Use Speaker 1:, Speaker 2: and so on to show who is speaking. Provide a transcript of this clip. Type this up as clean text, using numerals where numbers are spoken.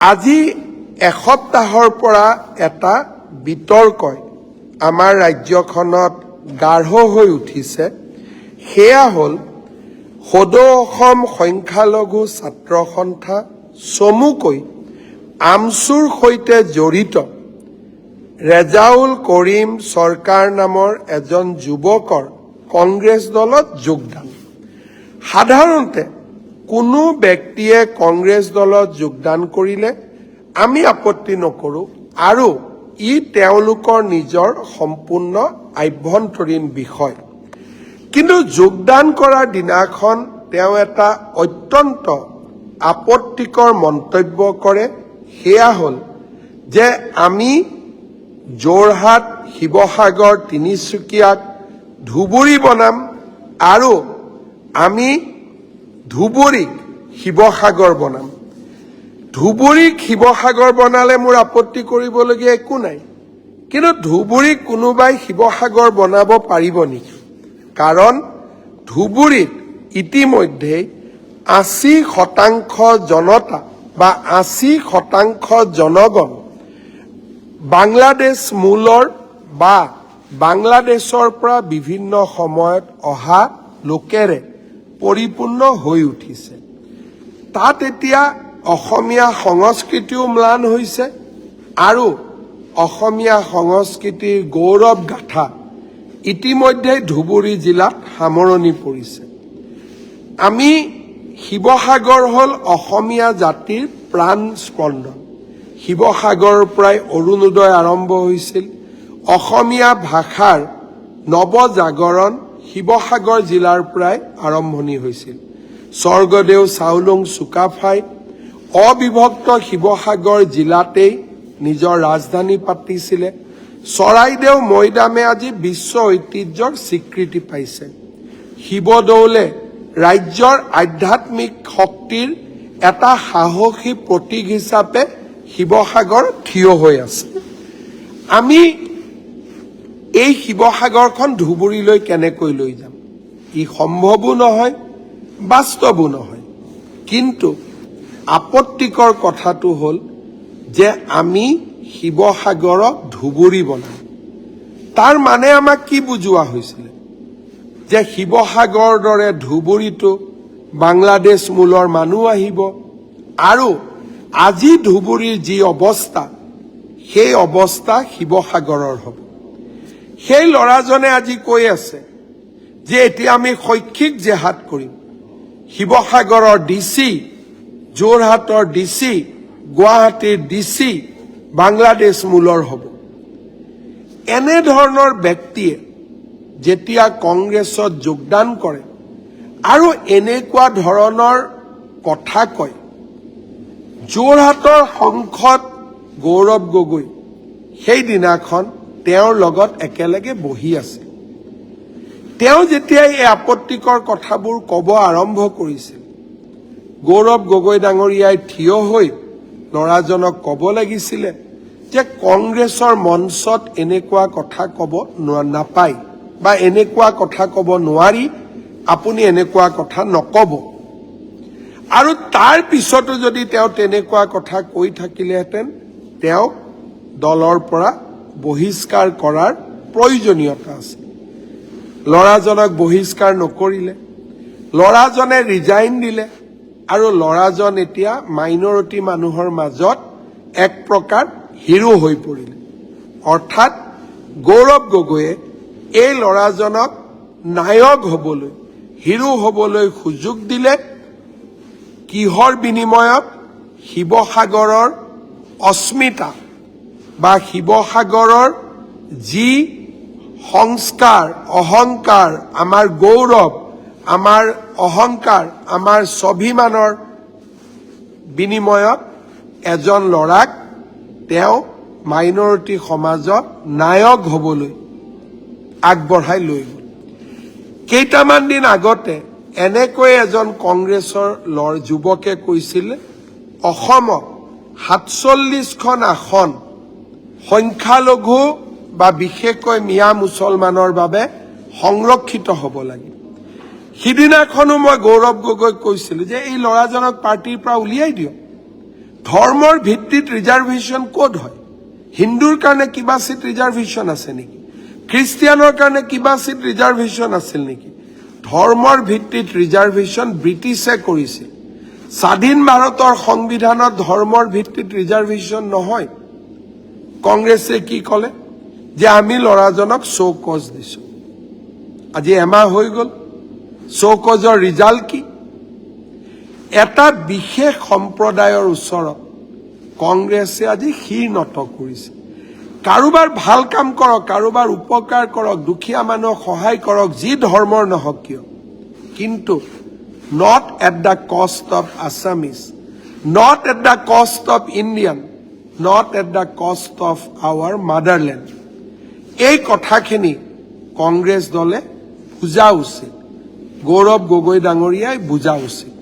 Speaker 1: আজি এসপ্তাহৰ পৰা এটা বিতৰ্কই আমাৰ ৰাজ্যখনত গাঢ় হৈ উঠিছে। সেয়া হ'ল সদৌ অসম সংখ্যালঘু ছাত্ৰ সন্থা চমুকৈ আমছুৰ সৈতে জড়িত ৰেজাউল কৰিম চৰকাৰ নামৰ এজন যুৱকৰ কংগ্ৰেছ দলত যোগদান। সাধাৰণতে কোনো ব্যক্তিয়ে কংগ্ৰেছ দলত যোগদান কৰিলে আমি আপত্তি নকৰোঁ আৰু ই তেওঁলোকৰ নিজৰ সম্পূৰ্ণ আভ্যন্তৰীণ বিষয়। কিন্তু যোগদান কৰাৰ দিনাখন তেওঁ এটা অত্যন্ত আপত্তিকৰ মন্তব্য কৰে। সেয়া হ'ল যে আমি যোৰহাট, শিৱসাগৰ, তিনিচুকীয়াক ধুবুৰী বনাম আৰু আমি ধুবুৰীক শিৱসাগৰ বনাম। ধুবুৰীক শিৱসাগৰ বনালে মোৰ আপত্তি কৰিবলগীয়া একো নাই, কিন্তু ধুবুৰীক কোনোবাই শিৱসাগৰ বনাব পাৰিব নেকি? কাৰণ ধুবুৰীত ইতিমধ্যে 80% জনতা বা 80% জনগণ বাংলাদেশ মূলৰ বা বাংলাদেশৰ পৰা বিভিন্ন সময়ত অহা লোকেৰে পৰিপূৰ্ণ হৈ উঠিছে। তাত এতিয়া অসমীয়া সংস্কৃতিও ম্লান হৈছে আৰু অসমীয়া সংস্কৃতিৰ গৌৰৱ গাথা ইতিমধ্যে ধুবুৰী জিলাত সামৰণি পৰিছে। আমি শিৱসাগৰ হ'ল অসমীয়া জাতিৰ প্ৰাণ স্পন্দন। শিৱসাগৰৰ পৰাই অৰুণোদয় আৰম্ভ হৈছিল। অসমীয়া ভাষাৰ নৱজাগৰণ শিৱসাগৰ জিলাৰ পৰাই আৰম্ভণি হৈছিল। স্বৰ্গদেউ চাওলুং চুকাফাই অবিভক্ত শিৱসাগৰ জিলাতেই নিজৰ ৰাজধানী পাতিছিলে। চৰাইদেউ মৈদামে আজি বিশ্ব ঐতিহ্যৰ স্বীকৃতি পাইছে। শিৱদৌলে ৰাজ্যৰ আধ্যাত্মিক শক্তিৰ এটা সাহসী প্ৰতীক হিচাপে শিৱসাগৰ থিয় হৈ আছে। আমি এই শিৱসাগৰখন ধুবুৰীলৈ কেনেকৈ লৈ যাম? ই সম্ভৱো নহয়, বাস্তৱো নহয়। কিন্তু আপত্তিকৰ কথাটো হ'ল যে আমি শিৱসাগৰক ধুবুৰী বনাম। তাৰ মানে আমাক কি বুজোৱা হৈছিলে? যে শিৱসাগৰৰ দৰে ধুবুৰীতো বাংলাদেশ মূলৰ মানুহ আহিব আৰু আজি ধুবুৰীৰ যি অৱস্থা, সেই অৱস্থা শিৱসাগৰৰ হ'ব। সেই ল'ৰাজনে আজি কৈ আছে যে এতিয়া আমি শৈক্ষিক জেহাদ কৰিম। শিৱসাগৰৰ ডিচি, যোৰহাটৰ ডিচি, গুৱাহাটীৰ ডিচি বাংলাদেশ মূলৰ হ'ব। এনেধৰণৰ ব্যক্তিয়ে যেতিয়া কংগ্ৰেছত যোগদান কৰে আৰু এনেকুৱা ধৰণৰ কথা কয়, যোৰহাটৰ সাংসদ গৌৰৱ গগৈ সেইদিনাখন তেওঁৰ লগত একেলগে বহি আছে। তেওঁ যেতিয়া এই আপত্তিকৰ কথাবোৰ ক'ব আৰম্ভ কৰিছিল, গৌৰৱ গগৈ ডাঙৰীয়াই থিয় হৈ ল'ৰাজনক ক'ব লাগিছিলে যে কংগ্ৰেছৰ মঞ্চত এনেকুৱা কথা ক'ব নাপায় বা এনেকুৱা কথা ক'ব নোৱাৰি, আপুনি এনেকুৱা কথা নক'ব। আৰু তাৰ পিছতো যদি তেওঁ তেনেকুৱা কথা কৈ থাকিলেহেঁতেন, তেওঁক দলৰ পৰা বহিষ্কাৰ কৰাৰ প্ৰয়োজনীয়তা আছে। ল'ৰাজনক বহিষ্কাৰ নকৰিলে, ল'ৰাজনে ৰিজাইন দিলে আৰু ল'ৰাজন এতিয়া মাইনৰিটি মানুহৰ মাজত এক প্ৰকাৰ হিৰো হৈ পৰিলে। অৰ্থাৎ গৌৰৱ গগৈয়ে এই ল'ৰাজনক নায়ক হ'বলৈ, হিৰো হ'বলৈ সুযোগ দিলে। কিহৰ বিনিময়ত? শিৱসাগৰৰ অস্মিতা বা শিৱসাগৰৰ যি সংস্কাৰ, অহংকাৰ, আমাৰ গৌৰৱ, আমাৰ অহংকাৰ, আমাৰ স্বাভিমানৰ বিনিময়ত এজন ল'ৰাক তেওঁ মাইনৰিটি সমাজত নায়ক হ'বলৈ আগবঢ়াই লৈ গ'ল। কেইটামান দিন আগতে এনেকৈ এজন কংগ্ৰেছৰ যুৱকে কৈছিলে, অসমত 47খন আসন সংখ্যালঘু বা বিশেষকৈ মিয়া মুছলমানৰ বাবে সংৰক্ষিত হ'ব লাগে। সিদিনাখনো মই গৌৰৱ গগৈক কৈছিলোঁ যে এই ল'ৰাজনক পাৰ্টিৰ পৰা উলিয়াই দিয়ক। ধৰ্মৰ ভিত্তিত ৰিজাৰ্ভেশ্যন ক'ত হয়? হিন্দুৰ কাৰণে কিবা চিট ৰিজাৰ্ভেশ্যন আছে নেকি? খ্ৰীষ্টিয়ানৰ কাৰণে কিবা চিট ৰিজাৰ্ভেশ্যন আছিল নেকি? ধৰ্মৰ ভিত্তিত ৰিজাৰ্ভেশ্যন ব্ৰিটিছে কৰিছিল। স্বাধীন ভাৰতৰ সংবিধানত ধৰ্মৰ ভিত্তিত ৰিজাৰ্ভেশ্যন নহয়। কংগ্ৰেছে কি ক'লে যে আমি ল'ৰাজনক চৌকজ দিছো। আজি এমাহ হৈ গ'ল, চৌকজৰ ৰিজাল্ট কি? এটা বিশেষ সম্প্ৰদায়ৰ ওচৰত কংগ্ৰেছে আজি শিৰ নত কৰিছে। কাৰোবাৰ ভাল কাম কৰক, কাৰোবাৰ উপকাৰ কৰক, দুখীয়া মানুহক সহায় কৰক, যি ধৰ্মৰ নহওক কিয়, কিন্তু not at the cost of Assamese, not at the cost of Indian, not at the cost of our motherland. এই কথাখিনি কংগ্ৰেছ দলে বুজা উচিত, গৌৰৱ গগৈ ডাঙৰীয়াই বুজা উচিত।